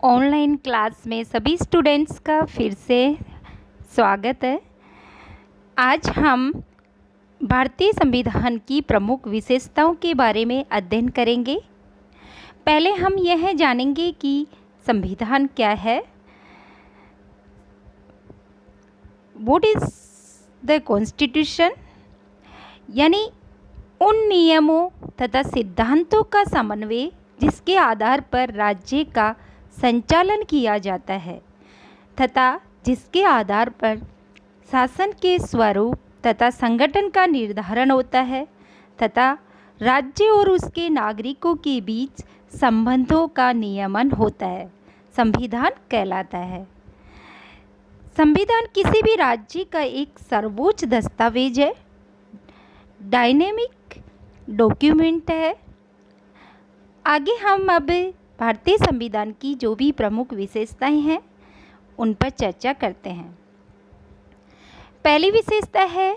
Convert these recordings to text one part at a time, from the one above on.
Online class में सभी students का फिर से स्वागत है। आज हम भारतीय संविधान की प्रमुख विशेषताओं के बारे में अध्ययन करेंगे। पहले हम यह जानेंगे कि संविधान क्या है। व्हाट इज़ द कॉन्स्टिट्यूशन, यानी उन नियमों तथा सिद्धांतों का समन्वय जिसके आधार पर राज्य का संचालन किया जाता है तथा जिसके आधार पर शासन के स्वरूप तथा संगठन का निर्धारण होता है तथा राज्य और उसके नागरिकों के बीच संबंधों का नियमन होता है, संविधान कहलाता है। संविधान किसी भी राज्य का एक सर्वोच्च दस्तावेज है, डायनेमिक डॉक्यूमेंट है। आगे हम अब भारतीय संविधान की जो भी प्रमुख विशेषताएं हैं उन पर चर्चा करते हैं। पहली विशेषता है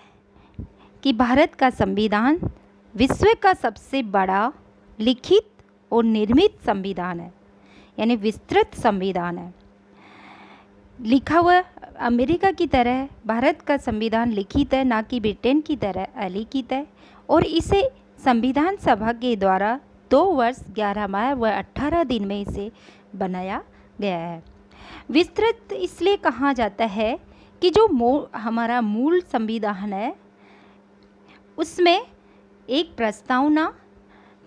कि भारत का संविधान विश्व का सबसे बड़ा लिखित और निर्मित संविधान है, यानी विस्तृत संविधान है। लिखा हुआ अमेरिका की तरह भारत का संविधान लिखित है, ना कि ब्रिटेन की तरह अलिखित है, और इसे संविधान सभा के द्वारा 2 वर्ष 11 माह व 18 दिन में इसे बनाया गया है। विस्तृत इसलिए कहा जाता है कि जो हमारा मूल संविधान है उसमें एक प्रस्तावना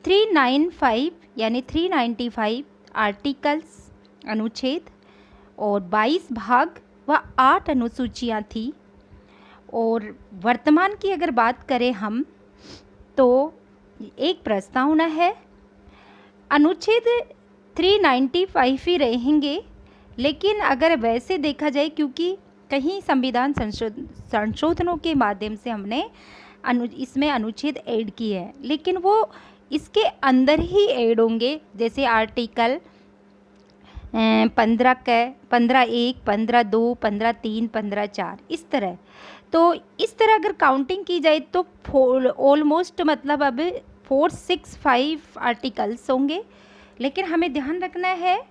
395 यानी 395 आर्टिकल्स अनुच्छेद और 22 भाग व 8 अनुसूचियाँ थी। और वर्तमान की अगर बात करें हम तो एक प्रस्तावना है, अनुच्छेद 395 ही रहेंगे, लेकिन अगर वैसे देखा जाए क्योंकि कहीं संविधान संशोधनों के माध्यम से हमने इसमें अनुच्छेद ऐड किए हैं, लेकिन वो इसके अंदर ही ऐड होंगे, जैसे आर्टिकल 15(1), 15(2), 15(3), 15(4) इस तरह। तो इस तरह अगर काउंटिंग की जाए तो ऑलमोस्ट मतलब अब 465 आर्टिकल्स होंगे, लेकिन हमें ध्यान रखना है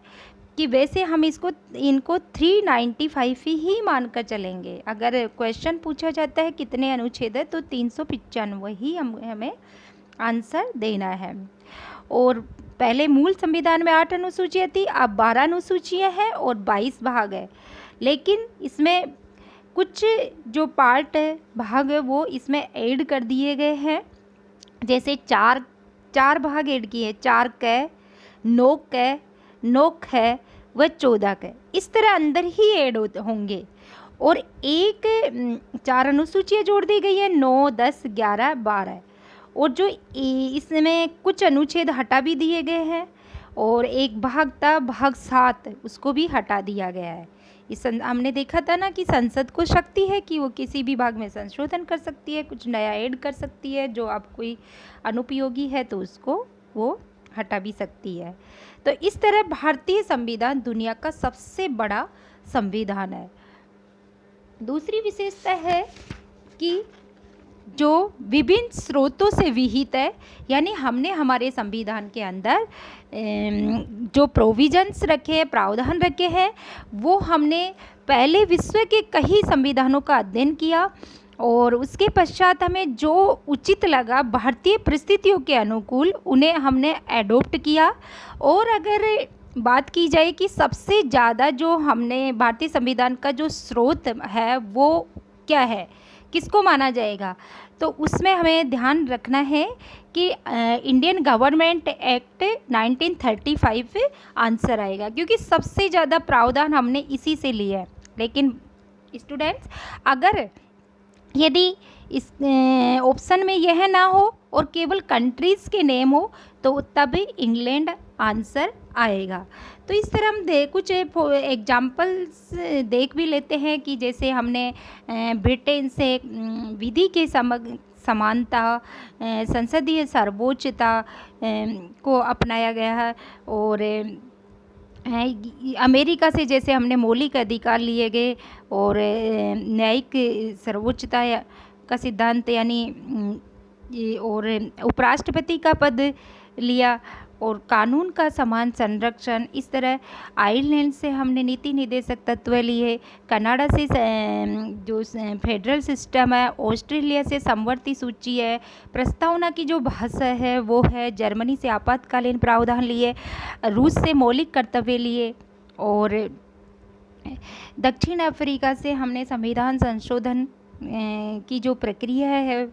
कि वैसे हम इनको 395 ही मानकर चलेंगे। अगर क्वेश्चन पूछा जाता है कितने अनुच्छेद है तो 395 ही हमें आंसर देना है। और पहले मूल संविधान में 8 अनुसूचियाँ थी, अब 12 अनुसूचियाँ हैं और 22 भाग है, लेकिन इसमें कुछ जो पार्ट है भाग है वो इसमें ऐड कर दिए गए हैं, जैसे चार भाग ऐड किए, 4 क, 9 क, 9 ख व 14 क, इस तरह अंदर ही ऐड होंगे। और एक 4 अनुसूचियाँ जोड़ दी गई है, 9, 10, 11, 12, और जो इसमें कुछ अनुच्छेद हटा भी दिए गए हैं, और एक भाग था भाग 7 उसको भी हटा दिया गया है। हमने देखा था ना कि संसद को शक्ति है कि वो किसी भी भाग में संशोधन कर सकती है, कुछ नया ऐड कर सकती है, जो आप कोई अनुपयोगी है तो उसको वो हटा भी सकती है। तो इस तरह भारतीय संविधान दुनिया का सबसे बड़ा संविधान है। दूसरी विशेषता है कि जो विभिन्न स्रोतों से विहित है, यानी हमने हमारे संविधान के अंदर जो प्रोविजंस रखे हैं, प्रावधान रखे हैं, वो हमने पहले विश्व के कई संविधानों का अध्ययन किया और उसके पश्चात हमें जो उचित लगा भारतीय परिस्थितियों के अनुकूल उन्हें हमने एडोप्ट किया। और अगर बात की जाए कि सबसे ज़्यादा जो हमने भारतीय संविधान का जो स्रोत है वो क्या है, किसको माना जाएगा, तो उसमें हमें ध्यान रखना है कि इंडियन गवर्नमेंट एक्ट 1935 आंसर आएगा, क्योंकि सबसे ज़्यादा प्रावधान हमने इसी से लिए है। लेकिन स्टूडेंट्स, अगर यदि इस ऑप्शन में यह ना हो और केवल कंट्रीज़ के नेम हो तो तब इंग्लैंड आंसर आएगा। तो इस तरह हम कुछ एग्जाम्पल्स देख भी लेते हैं कि जैसे हमने ब्रिटेन से विधि के समानता, संसदीय सर्वोच्चता को अपनाया गया है, और अमेरिका से जैसे हमने मौलिक अधिकार लिए गए और न्यायिक सर्वोच्चता का सिद्धांत यानी और उपराष्ट्रपति का पद लिया, और कानून का समान संरक्षण। इस तरह आयरलैंड से हमने नीति निर्देशक तत्व लिए, कनाडा से जो फेडरल सिस्टम है, ऑस्ट्रेलिया से समवर्ती सूची है, प्रस्तावना की जो भाषा है वो है, जर्मनी से आपातकालीन प्रावधान लिए, रूस से मौलिक कर्तव्य लिए, और दक्षिण अफ्रीका से हमने संविधान संशोधन की जो प्रक्रिया है,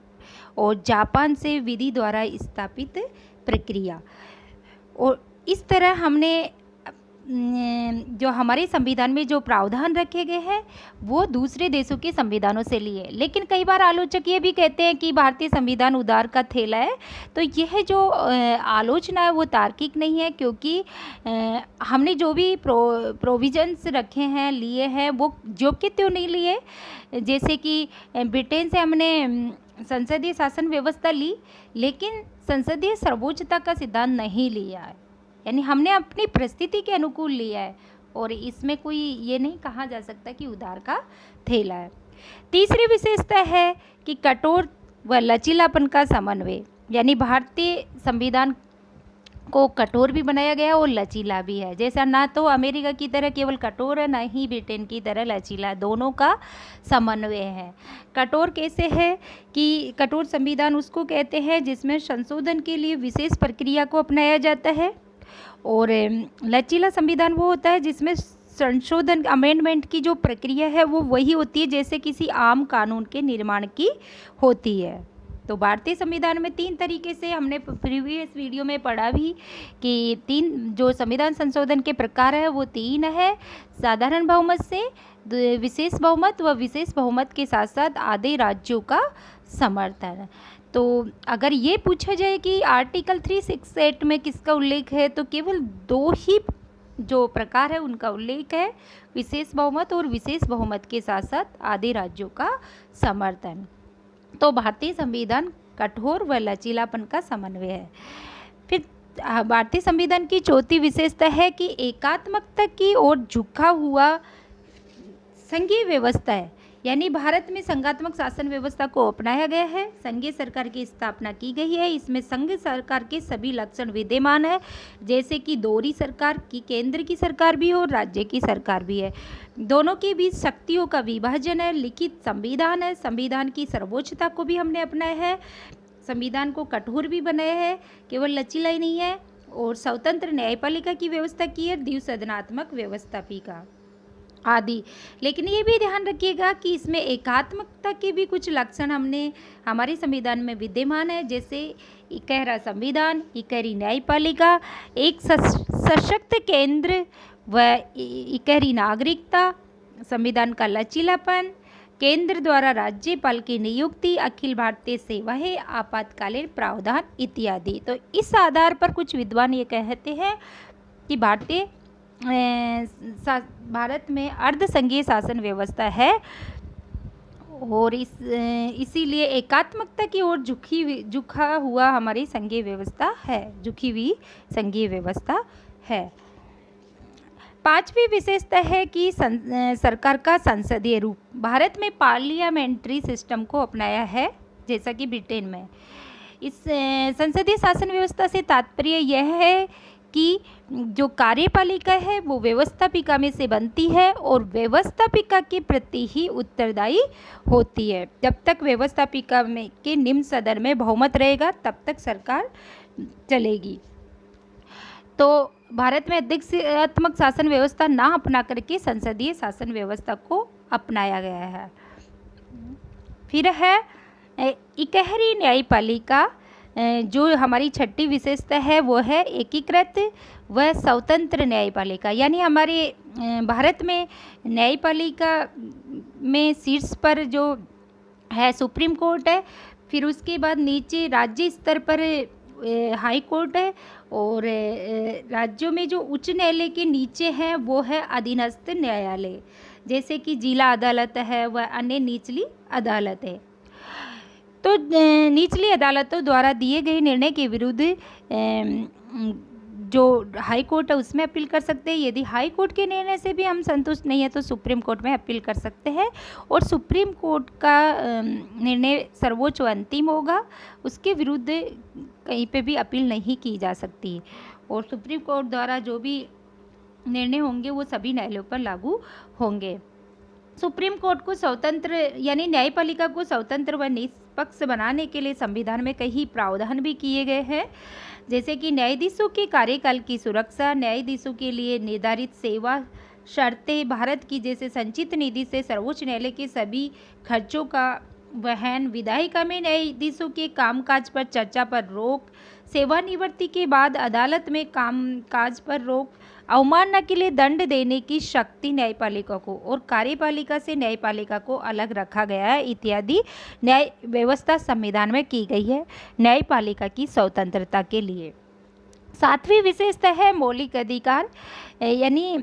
और जापान से विधि द्वारा स्थापित प्रक्रिया। और इस तरह हमने जो हमारे संविधान में जो प्रावधान रखे गए हैं वो दूसरे देशों के संविधानों से लिए। लेकिन कई बार आलोचक ये भी कहते हैं कि भारतीय संविधान उधार का थैला है। तो यह जो आलोचना है वो तार्किक नहीं है, क्योंकि हमने जो भी प्रोविजंस रखे हैं, लिए हैं, वो जो कि त्यों नहीं लिए। जैसे कि ब्रिटेन से हमने संसदीय शासन व्यवस्था ली, लेकिन संसदीय सर्वोच्चता का सिद्धांत नहीं लिया है, यानी हमने अपनी परिस्थिति के अनुकूल लिया है, और इसमें कोई ये नहीं कहा जा सकता कि उधार का थैला है। तीसरी विशेषता है कि कठोर व लचीलापन का समन्वय, यानी भारतीय संविधान को कठोर भी बनाया गया और लचीला भी है। जैसा ना तो अमेरिका की तरह केवल कठोर है, ना ही ब्रिटेन की तरह लचीला, दोनों का समन्वय है। कठोर कैसे है कि कठोर संविधान उसको कहते हैं जिसमें संशोधन के लिए विशेष प्रक्रिया को अपनाया जाता है, और लचीला संविधान वो होता है जिसमें संशोधन अमेंडमेंट की जो प्रक्रिया है वो वही होती है जैसे किसी आम कानून के निर्माण की होती है। तो भारतीय संविधान में 3 तरीके से हमने प्रीवियस वीडियो में पढ़ा भी कि 3 जो संविधान संशोधन के प्रकार है वो 3 है, साधारण बहुमत से, विशेष बहुमत व विशेष बहुमत के साथ साथ आधे राज्यों का समर्थन। तो अगर ये पूछा जाए कि आर्टिकल 368 में किसका उल्लेख है, तो केवल 2 ही जो प्रकार है उनका उल्लेख है, विशेष बहुमत और विशेष बहुमत के साथ साथ आधे राज्यों का समर्थन। तो भारतीय संविधान कठोर व लचीलापन का समन्वय है। फिर भारतीय संविधान की चौथी विशेषता है कि एकात्मकता की ओर झुका हुआ संघीय व्यवस्था है, यानी भारत में संघात्मक शासन व्यवस्था को अपनाया गया है, संघीय सरकार की स्थापना की गई है। इसमें संघ सरकार के सभी लक्षण विद्यमान है, जैसे कि दोहरी सरकार की, केंद्र की सरकार भी हो, राज्य की सरकार भी है, दोनों के बीच शक्तियों का विभाजन है, लिखित संविधान है, संविधान की सर्वोच्चता को भी हमने अपनाया है, संविधान को कठोर भी बनाया है, केवल लचीला ही नहीं है, और स्वतंत्र न्यायपालिका की व्यवस्था की है, द्विसदनात्मक व्यवस्था भी का आदि। लेकिन ये भी ध्यान रखिएगा कि इसमें एकात्मकता के भी कुछ लक्षण हमने हमारे संविधान में विद्यमान है, जैसे इकहरा संविधान, इकहरी न्यायपालिका, एक सशक्त केंद्र व इकहरी नागरिकता, संविधान का लचीलापन, केंद्र द्वारा राज्यपाल की नियुक्ति, अखिल भारतीय सेवाएं, आपातकालीन प्रावधान इत्यादि। तो इस आधार पर कुछ विद्वान ये कहते हैं कि भारत में अर्ध संघीय शासन व्यवस्था है, और इसीलिए एकात्मकता की ओर झुका हुआ हमारी संघीय व्यवस्था है, झुकी हुई संघीय व्यवस्था है। 5वीं विशेषता है कि सरकार का संसदीय रूप। भारत में पार्लियामेंट्री सिस्टम को अपनाया है, जैसा कि ब्रिटेन में। इस संसदीय शासन व्यवस्था से तात्पर्य यह है कि जो कार्यपालिका है वो व्यवस्थापिका में से बनती है और व्यवस्थापिका के प्रति ही उत्तरदायी होती है। जब तक व्यवस्थापिका में के निम्न सदन में बहुमत रहेगा तब तक सरकार चलेगी। तो भारत में अध्यक्षात्मक शासन व्यवस्था ना अपना करके संसदीय शासन व्यवस्था को अपनाया गया है। फिर है इकहरी न्यायपालिका, जो हमारी 6ठी विशेषता है वो है एकीकृत व स्वतंत्र न्यायपालिका, यानी हमारे भारत में न्यायपालिका में शीर्ष पर जो है सुप्रीम कोर्ट है, फिर उसके बाद नीचे राज्य स्तर पर हाई कोर्ट है, और राज्यों में जो उच्च न्यायालय के नीचे हैं वो है अधीनस्थ न्यायालय, जैसे कि जिला अदालत है व अन्य निचली अदालत है। तो निचली अदालतों द्वारा दिए गए निर्णय के विरुद्ध जो हाई कोर्ट है उसमें अपील कर सकते हैं। यदि हाई कोर्ट के निर्णय से भी हम संतुष्ट नहीं है तो सुप्रीम कोर्ट में अपील कर सकते हैं, और सुप्रीम कोर्ट का निर्णय सर्वोच्च व अंतिम होगा, उसके विरुद्ध कहीं पे भी अपील नहीं की जा सकती। और सुप्रीम कोर्ट द्वारा जो भी निर्णय होंगे वो सभी न्यायालयों पर लागू होंगे। सुप्रीम कोर्ट को स्वतंत्र यानी न्यायपालिका को स्वतंत्र व निष्पक्ष बनाने के लिए संविधान में कई प्रावधान भी किए गए हैं, जैसे कि न्यायाधीशों के कार्यकाल की सुरक्षा, न्यायाधीशों के लिए निर्धारित सेवा शर्तें, भारत की जैसे संचित निधि से सर्वोच्च न्यायालय के सभी खर्चों का वहन, विधायिका में न्यायाधीशों के कामकाज पर चर्चा पर रोक, सेवानिवृत्ति के बाद अदालत में कामकाज पर रोक, अवमानना के लिए दंड देने की शक्ति न्यायपालिका को और कार्यपालिका से न्यायपालिका को अलग रखा गया है इत्यादि न्याय व्यवस्था संविधान में की गई है न्यायपालिका की स्वतंत्रता के लिए। 7वीं विशेषता है मौलिक अधिकार, यानी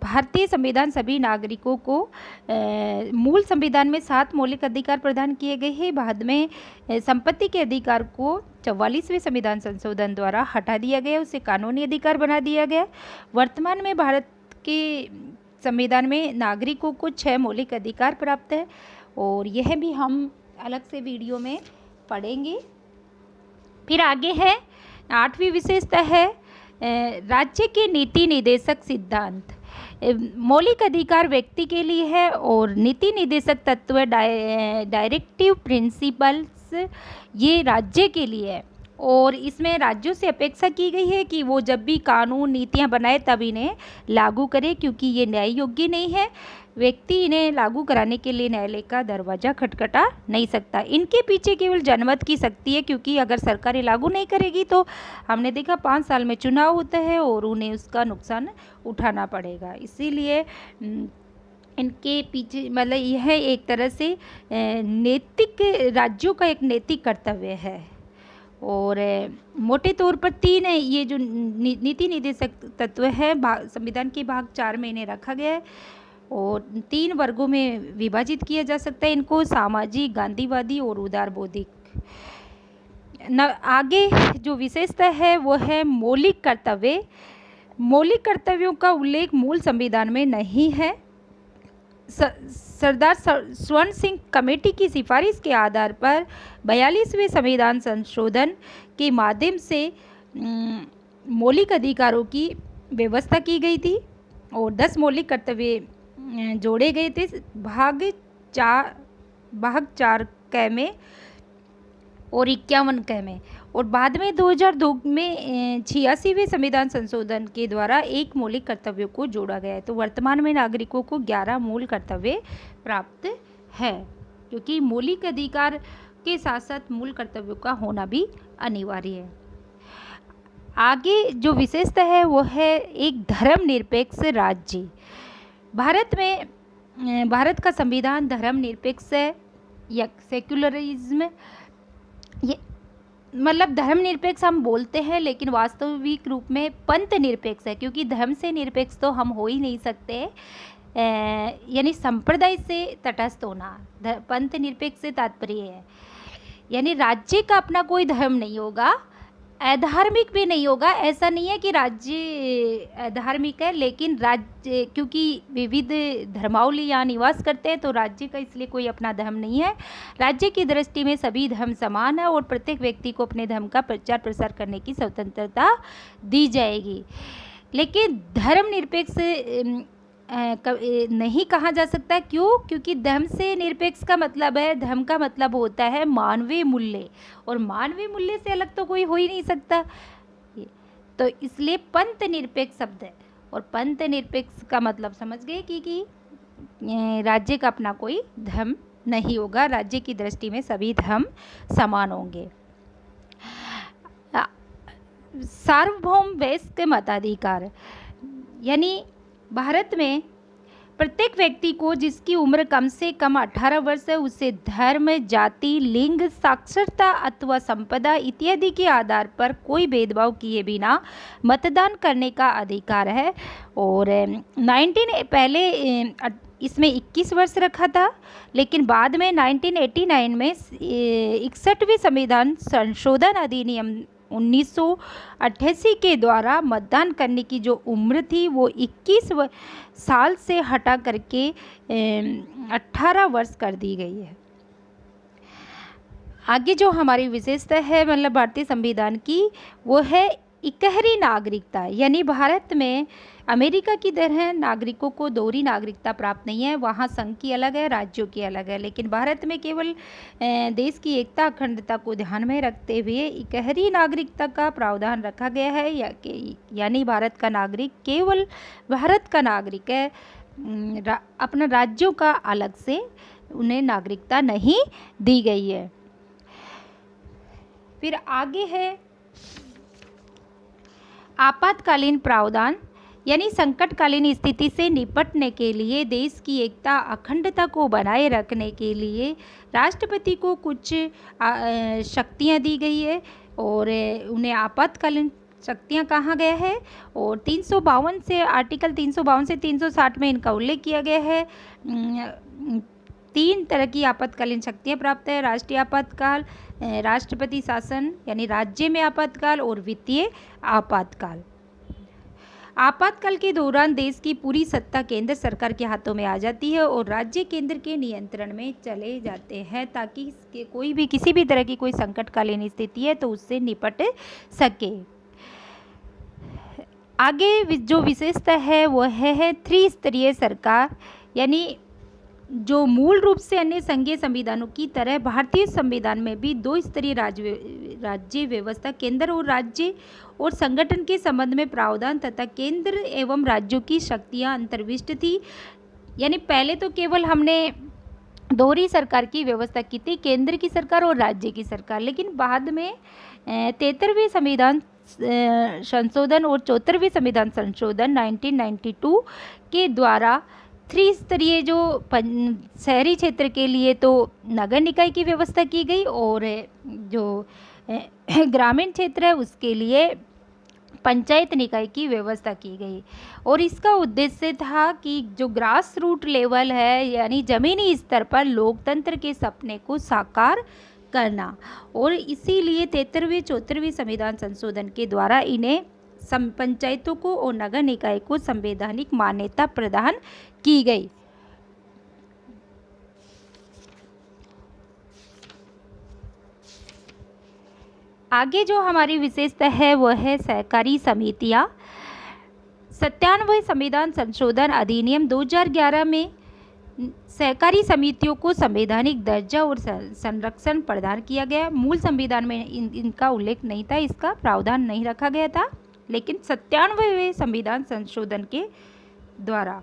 भारतीय संविधान सभी नागरिकों को मूल संविधान में 7 मौलिक अधिकार प्रदान किए गए हैं। बाद में संपत्ति के अधिकार को 44वें संविधान संशोधन द्वारा हटा दिया गया, उसे कानूनी अधिकार बना दिया गया। वर्तमान में भारत के संविधान में नागरिकों को 6 मौलिक अधिकार प्राप्त है और यह भी हम अलग से वीडियो में पढ़ेंगे। फिर आगे है 8वीं विशेषता है राज्य के नीति निर्देशक सिद्धांत। मौलिक अधिकार व्यक्ति के लिए है और नीति निर्देशक तत्व डायरेक्टिव प्रिंसिपल्स ये राज्य के लिए है और इसमें राज्यों से अपेक्षा की गई है कि वो जब भी कानून नीतियां बनाए तब इन्हें लागू करे, क्योंकि ये न्याय योग्य नहीं है। व्यक्ति इन्हें लागू कराने के लिए न्यायालय का दरवाज़ा खटखटा नहीं सकता। इनके पीछे केवल जनमत की शक्ति है, क्योंकि अगर सरकारें लागू नहीं करेगी तो हमने देखा 5 साल में चुनाव होता है और उन्हें उसका नुकसान उठाना पड़ेगा। इसीलिए इनके पीछे मतलब यह एक तरह से नैतिक राज्यों का एक नैतिक कर्तव्य है। और मोटे तौर पर 3 ये जो नीति निर्देशक तत्व है संविधान के भाग 4 में इन्हें रखा गया है और 3 वर्गों में विभाजित किया जा सकता है इनको, सामाजिक, गांधीवादी और उदार बौद्धिक। आगे जो विशेषता है वो है मौलिक कर्तव्य। मौलिक कर्तव्यों का उल्लेख मूल संविधान में नहीं है। सरदार स्वर्ण सिंह कमेटी की सिफारिश के आधार पर 42वें संविधान संशोधन के माध्यम से मौलिक अधिकारों की व्यवस्था की गई थी और 10 मौलिक कर्तव्य जोड़े गए थे भाग 4 क में और 51 क में। और बाद में 2002 में 86वें संविधान संशोधन के द्वारा 1 मौलिक कर्तव्यों को जोड़ा गया है। तो वर्तमान में नागरिकों को 11 मूल कर्तव्य प्राप्त है, क्योंकि मौलिक अधिकार के साथ साथ मूल कर्तव्यों का होना भी अनिवार्य है। आगे जो विशेषता है वो है एक धर्मनिरपेक्ष राज्य। भारत का संविधान धर्मनिरपेक्ष है या सेक्युलरिज्म, ये मतलब धर्मनिरपेक्ष हम बोलते हैं लेकिन वास्तविक रूप में पंथ निरपेक्ष है, क्योंकि धर्म से निरपेक्ष तो हम हो ही नहीं सकते, यानी संप्रदाय से तटस्थ होना पंथ निरपेक्ष से तात्पर्य है। यानी राज्य का अपना कोई धर्म नहीं होगा, अधार्मिक भी नहीं होगा। ऐसा नहीं है कि राज्य अधार्मिक है, लेकिन राज्य क्योंकि विविध धर्मावली यहाँ निवास करते हैं तो राज्य का इसलिए कोई अपना धर्म नहीं है। राज्य की दृष्टि में सभी धर्म समान है और प्रत्येक व्यक्ति को अपने धर्म का प्रचार प्रसार करने की स्वतंत्रता दी जाएगी। लेकिन धर्मनिरपेक्ष नहीं कहा जा सकता। क्यों? क्योंकि धर्म से निरपेक्ष का मतलब है, धर्म का मतलब होता है मानवीय मूल्य, और मानवीय मूल्य से अलग तो कोई हो ही नहीं सकता। तो इसलिए पंथ निरपेक्ष शब्द है और पंथ निरपेक्ष का मतलब समझ गए कि राज्य का अपना कोई धर्म नहीं होगा, राज्य की दृष्टि में सभी धर्म समान होंगे। सार्वभौम वयस्क मताधिकार, यानी भारत में प्रत्येक व्यक्ति को जिसकी उम्र कम से कम 18 वर्ष है उसे धर्म, जाति, लिंग, साक्षरता अथवा संपदा इत्यादि के आधार पर कोई भेदभाव किए बिना मतदान करने का अधिकार है। और पहले इसमें 21 वर्ष रखा था, लेकिन बाद में 1989 में 61वें संविधान संशोधन अधिनियम 1988 के द्वारा मतदान करने की जो उम्र थी वो 21 साल से हटा करके 18 वर्ष कर दी गई है। आगे जो हमारी विशेषता है मतलब भारतीय संविधान की, वो है इकहरी नागरिकता, यानी भारत में अमेरिका की तरह नागरिकों को दोहरी नागरिकता प्राप्त नहीं है। वहाँ संघ की अलग है, राज्यों की अलग है, लेकिन भारत में केवल देश की एकता अखंडता को ध्यान में रखते हुए इकहरी नागरिकता का प्रावधान रखा गया है, यानी भारत का नागरिक केवल भारत का नागरिक है। अपना राज्यों का अलग से उन्हें नागरिकता नहीं दी गई है। फिर आगे है आपातकालीन प्रावधान, यानी संकटकालीन स्थिति से निपटने के लिए देश की एकता अखंडता को बनाए रखने के लिए राष्ट्रपति को कुछ शक्तियां दी गई है और उन्हें आपातकालीन शक्तियां कहा गया है। और 352 से आर्टिकल 352 से 360 में इनका उल्लेख किया गया है। 3 तरह की आपातकालीन शक्तियां प्राप्त है: राष्ट्रीय आपातकाल, राष्ट्रपति शासन यानी राज्य में आपातकाल, और वित्तीय आपातकाल। आपातकाल के दौरान देश की पूरी सत्ता केंद्र सरकार के हाथों में आ जाती है और राज्य केंद्र के नियंत्रण में चले जाते हैं, ताकि कोई भी किसी भी तरह की कोई संकटकालीन स्थिति है तो उससे निपट सके। आगे जो विशेषता है वह है त्रिस्तरीय सरकार, यानी जो मूल रूप से अन्य संघीय संविधानों की तरह भारतीय संविधान में भी 2 स्तरीय राज्य व्यवस्था, केंद्र और राज्य और संगठन के संबंध में प्रावधान तथा केंद्र एवं राज्यों की शक्तियां अंतर्विष्ट थी। यानी पहले तो केवल हमने दोहरी सरकार की व्यवस्था की थी, केंद्र की सरकार और राज्य की सरकार, लेकिन बाद में 73वें संविधान संशोधन और 74वें संविधान संशोधन 1992 के द्वारा त्रिस्तरीय जो शहरी क्षेत्र के लिए तो नगर निकाय की व्यवस्था की गई और जो ग्रामीण क्षेत्र है उसके लिए पंचायत निकाय की व्यवस्था की गई। और इसका उद्देश्य था कि जो ग्रास रूट लेवल है यानी ज़मीनी स्तर पर लोकतंत्र के सपने को साकार करना, और इसीलिए 73वें 74वें संविधान संशोधन के द्वारा इन्हें पंचायतों को और नगर निकाय को संवैधानिक मान्यता प्रदान की गई। आगे जो हमारी विशेषता है वह है सहकारी समितियां। 97वें संविधान संशोधन अधिनियम 2011 में सहकारी समितियों को संवैधानिक दर्जा और संरक्षण प्रदान किया गया। मूल संविधान में इनका उल्लेख नहीं था, इसका प्रावधान नहीं रखा गया था, लेकिन 97वें संविधान संशोधन के द्वारा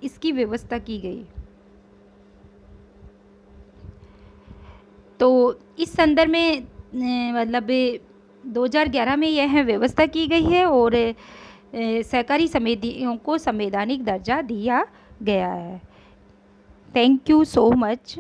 इसकी व्यवस्था की गई। तो इस संदर्भ में मतलब 2011 में यह व्यवस्था की गई है और सहकारी समितियों को संवैधानिक दर्जा दिया गया है। Thank you so much.